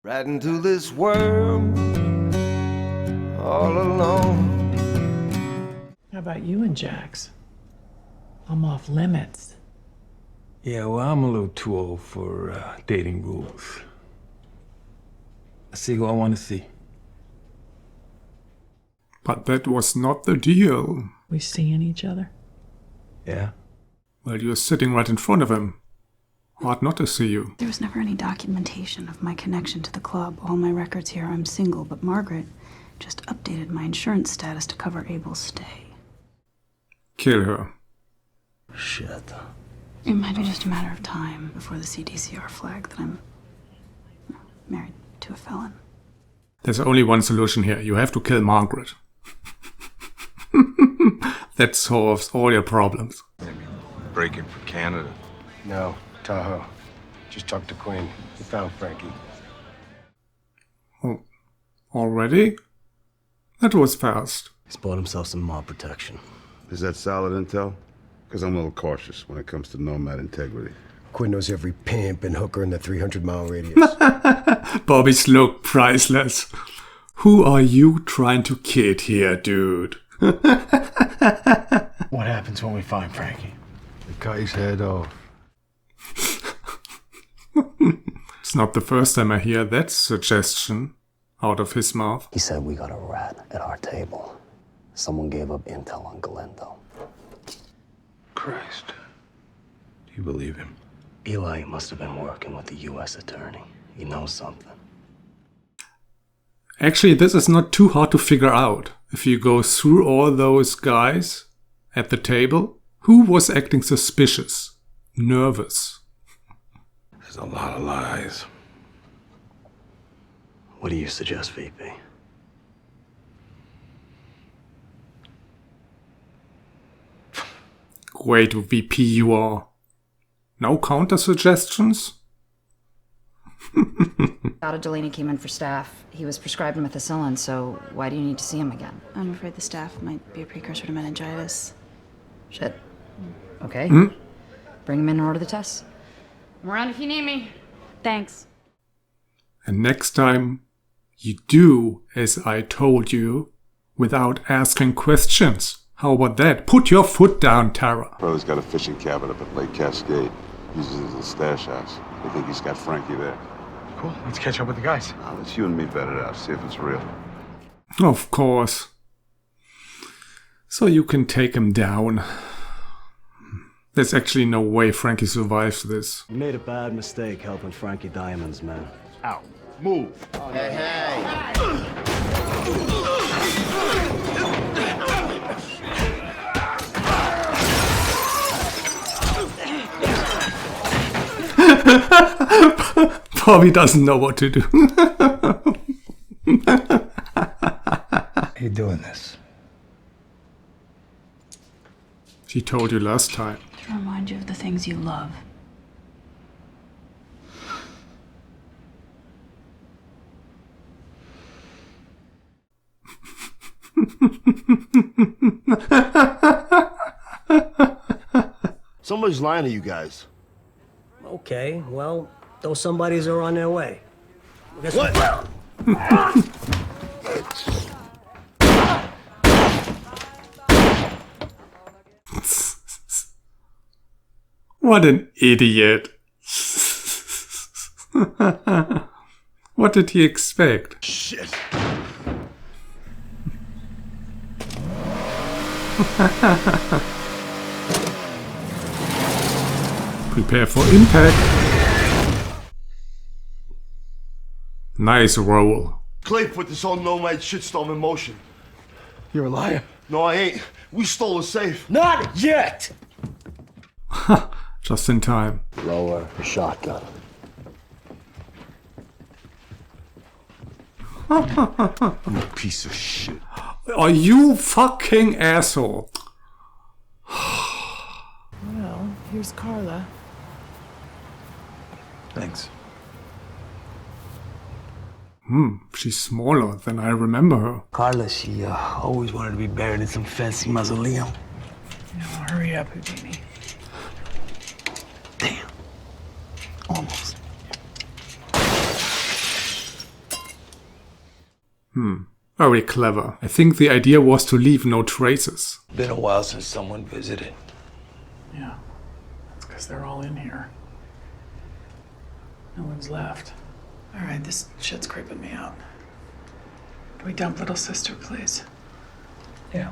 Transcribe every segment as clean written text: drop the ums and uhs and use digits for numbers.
Right into this world, all alone. How about you and Jax? I'm off limits. Yeah, well, I'm a little too old for dating rules. I see who I want to see. But that was not the deal. We seeing each other? Yeah? Well, you're sitting right in front of him. Hard not to see you. There was never any documentation of my connection to the club. All my records here, I'm single, but Margaret just updated my insurance status to cover Abel's stay. Kill her. Shit. It might be just a matter of time before the CDCR flag that I'm married to a felon. There's only one solution here. You have to kill Margaret. That solves all your problems. Maybe breaking for Canada. No, Tahoe. Just talked to Quinn. We found Frankie. Oh, already? That was fast. He's bought himself some mob protection. Is that solid intel? Because I'm a little cautious when it comes to nomad integrity. Quinn knows every pimp and hooker in the 300-mile radius. Bobby's look priceless. Who are you trying to kid here, dude? What happens when we find Frankie? We cut his head off. It's not the first time I hear that suggestion out of his mouth. He said we got a rat at our table. Someone gave up intel on Galindo. Christ. Do you believe him? Eli must have been working with the U.S. attorney. He knows something. Actually, this is not too hard to figure out. If you go through all those guys at the table, who was acting suspicious, nervous? There's a lot of lies. What do you suggest, VP? Great VP you are. No counter suggestions? Dr. Delaney came in for staff. He was prescribed methicillin, so why do you need to see him again? I'm afraid the staff might be a precursor to meningitis. Shit. Okay. Hmm? Bring him in and order the tests. I'm around if you need me. Thanks. And next time, you do as I told you without asking questions. How about that? Put your foot down, Tara. Brother's got a fishing cabin up at Lake Cascade. Uses it as a stash house. They think he's got Frankie there. Cool, let's catch up with the guys. Let's you and me vet it out, see if it's real. Of course. So you can take him down. There's actually no way Frankie survives this. You made a bad mistake helping Frankie Diamond's men. Out. Move. Bobby doesn't know what to do. How you doing this? She told you last time. To remind you of the things you love. Somebody's lying to you guys. Okay, well, those somebodies are on their way. What? What an idiot. What did he expect? Shit. Prepare for impact. Nice roll. Clay put this whole nomad shitstorm in motion. You're a liar. No, I ain't. We stole the safe. Not yet! Just in time. Lower the shotgun. You piece of shit. Are you fucking asshole? Well, here's Carla. Thanks. She's smaller than I remember her. Carla, she always wanted to be buried in some fancy mausoleum. No, hurry up, Houdini. Damn. Almost. Very clever. I think the idea was to leave no traces. Been a while since someone visited. Yeah, that's because they're all in here. No one's left. All right, this shit's creeping me out. Can we dump little sister, please? Yeah.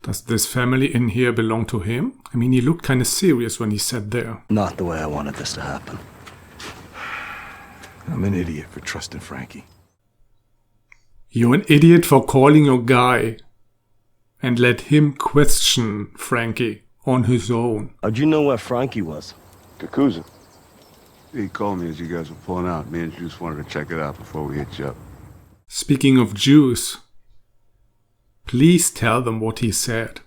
Does this family in here belong to him? I mean, he looked kind of serious when he sat there. Not the way I wanted this to happen. I'm an idiot for trusting Frankie. You're an idiot for calling your guy and let him question Frankie on his own. How'd you know where Frankie was? Kakuza. He called me as you guys were pulling out. Me and Juice wanted to check it out before we hit you up. Speaking of Juice, please tell them what he said.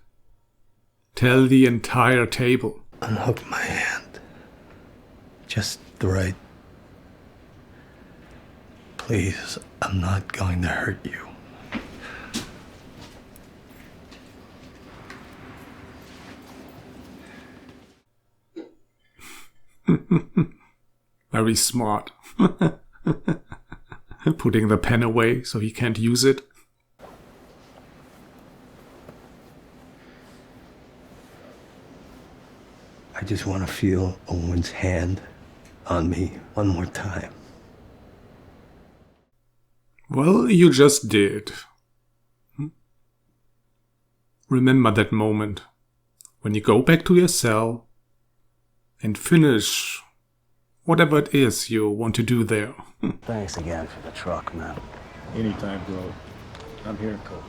Tell the entire table. Unhook my hand. Just the right. Please, I'm not going to hurt you. Very smart. Putting the pen away so he can't use it. I just want to feel Owen's hand on me one more time. Well, you just did. Remember that moment when you go back to your cell and finish whatever it is you want to do there. Thanks again for the truck, man. Anytime, bro. I'm here, Cole.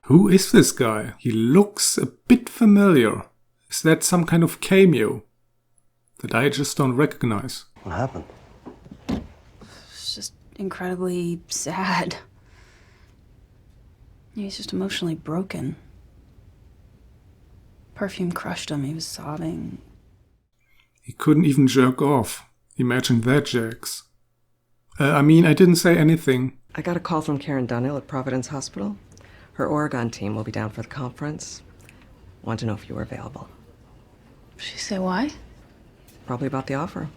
Who is this guy? He looks a bit familiar. Is that some kind of cameo that I just don't recognize? What happened? It's just incredibly sad. He's just emotionally broken. Perfume crushed him. He was sobbing. He couldn't even jerk off. Imagine that, Jax. I mean, I didn't say anything. I got a call from Karen Dunhill at Providence Hospital. Her Oregon team will be down for the conference. Want to know if you were available. She say why? Probably about the offer.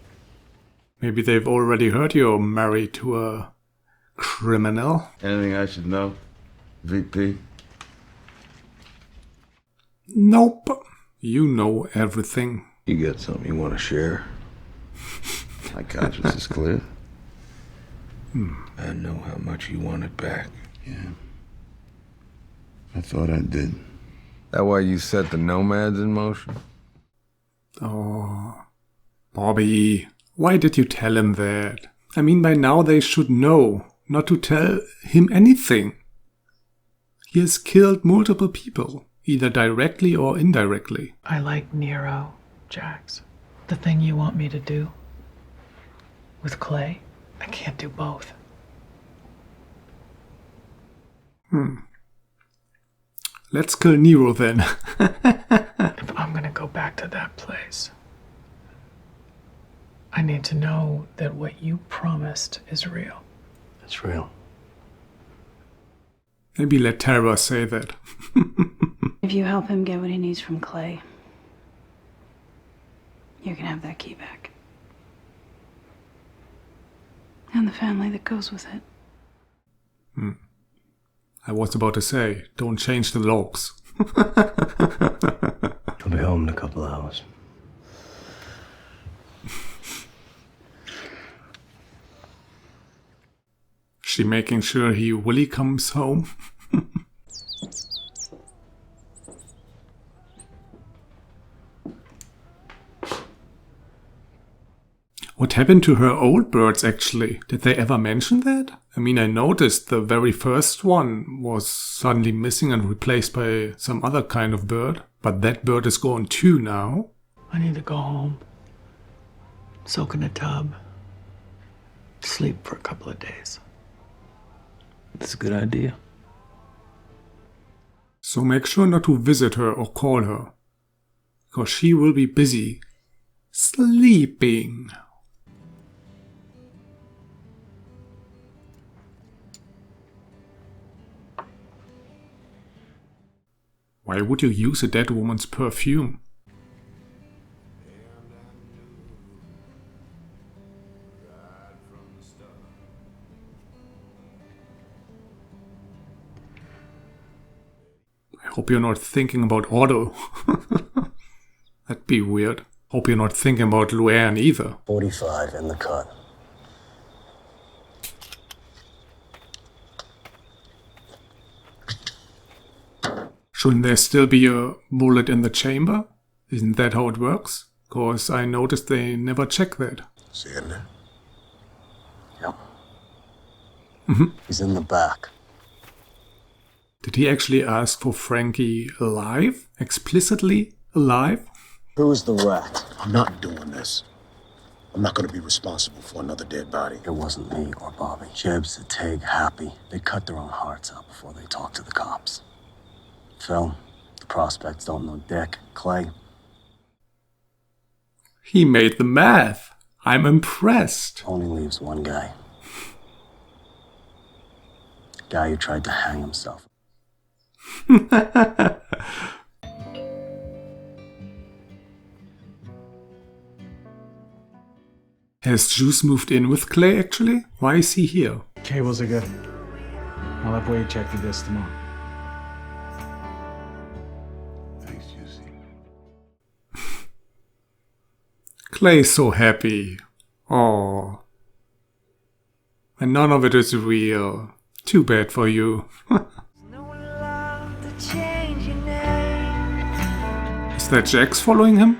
Maybe they've already heard you're married to a criminal. Anything I should know, VP? Nope. You know everything. You got something you want to share? My conscience is clear. I know how much you want it back. Yeah. I thought I did. That why you set the nomads in motion? Oh, Bobby, why did you tell him that? I mean, by now they should know not to tell him anything. He has killed multiple people, either directly or indirectly. I like Nero, Jax. The thing you want me to do with Clay, I can't do both. Let's kill Nero then. If I'm gonna go back to that place, I need to know that what you promised is real. It's real. Maybe let Tara say that. If you help him get what he needs from Clay, you can have that key back. And the family that goes with it. I was about to say, don't change the logs. He'll be home in a couple hours. She making sure he really comes home? What happened to her old birds, actually? Did they ever mention that? I mean, I noticed the very first one was suddenly missing and replaced by some other kind of bird. But that bird is gone too now. I need to go home, soak in a tub, sleep for a couple of days. That's a good idea. So make sure not to visit her or call her, because she will be busy sleeping. Why would you use a dead woman's perfume? I hope you're not thinking about Otto. That'd be weird. Hope you're not thinking about Luann either. 45 in the cut. Shouldn't there still be a bullet in the chamber? Isn't that how it works? Because I noticed they never check that. See in there? Yep. Mm-hmm. He's in the back. Did he actually ask for Frankie alive? Explicitly alive? Who's the rat? I'm not doing this. I'm not gonna be responsible for another dead body. It wasn't me or Bobby. Jibs, Tig, Happy. They cut their own hearts out before they talked to the cops. Phil, the prospects don't know Dick. Clay. He made the math. I'm impressed. Only leaves one guy. Guy who tried to hang himself. Has Juice moved in with Clay actually? Why is he here? Cables are good. I'll have Wade check the disc tomorrow. Thanks, Juicy. Clay's so happy. Oh. And none of it is real. Too bad for you. Is that Jax following him?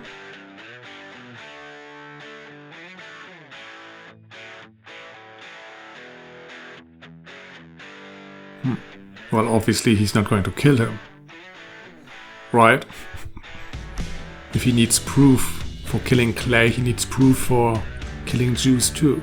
Well, obviously he's not going to kill him. Right? If he needs proof for killing Clay, he needs proof for killing Juice too.